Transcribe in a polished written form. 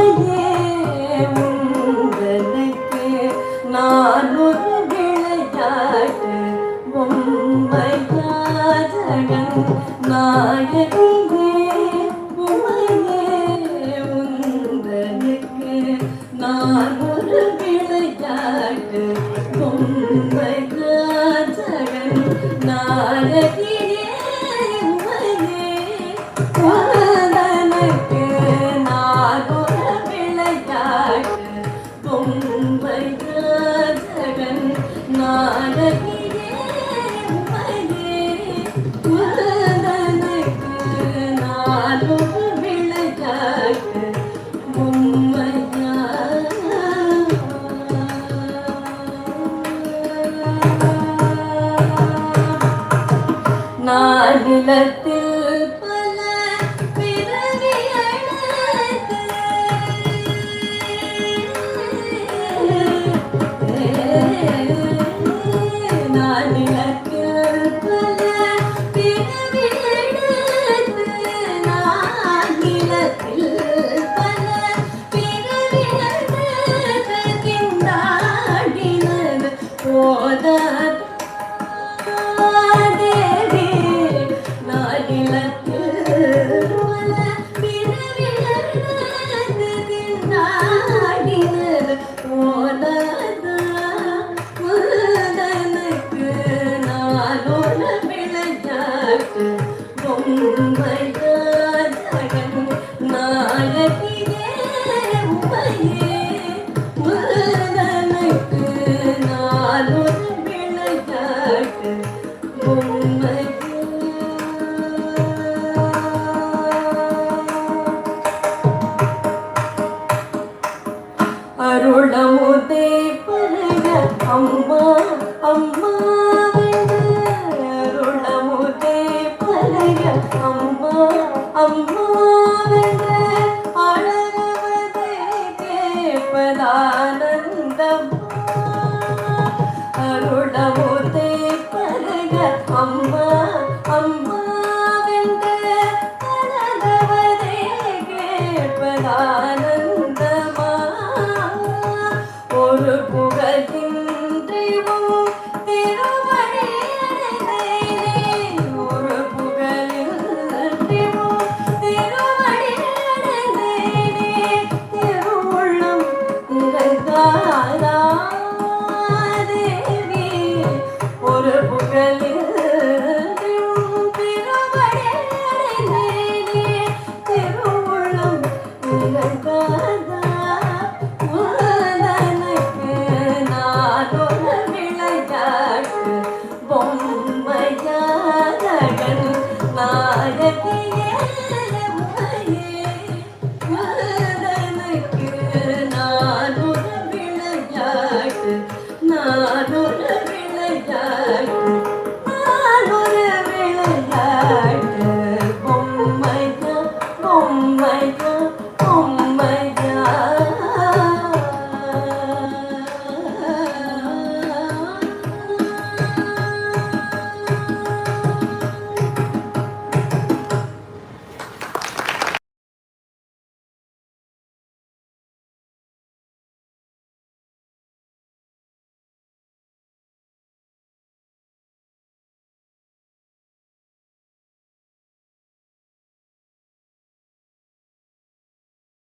உம்மையே உந்தனுக்கு நான் ஒரு விளையாட்டு பொம்மையா ஜகன் நாயகியே உம்மையே உந்தனுக்கு நான் ஒரு விளையாட்டு பொம்மையா ஜகன் நாயகியே உம்மையே உந்தனுக்கு நான் ஒரு விளையாட்டு பொம்மையா ஜகன் நாயகியே உம்மையே உந்தனுக்கு நான் ஒரு விளையாட்டு பொம்மையா நாடிலத்தில் பல பிறவி எடுத்து நாடிலத்தில் பல பிறவி எடுத்து நாடிலத்தில் பல பிறவி எடுத்து கிண்டாடினது போதாது அருளமுதே பருக அம்மா அம்மா அருளமுதே பருக அம்மா அம்மா அழகவதே கேட்பதானந்தம் அருளமுதே பருக அம்மா அம்மா அழகவதே கேட்பதானந்தமா ஒரு புகழின்றிவும் திருவடியடைந்தேனே ஒரு புகழின்றிவும் திருவடியடைந்தேனே திருவுள்ளம் நிறைந்தாரா தேவி ஒரு புகழின்றிவும் திருவடியடைந்தேனே திருவுள்ளம் நிறைந்தாரா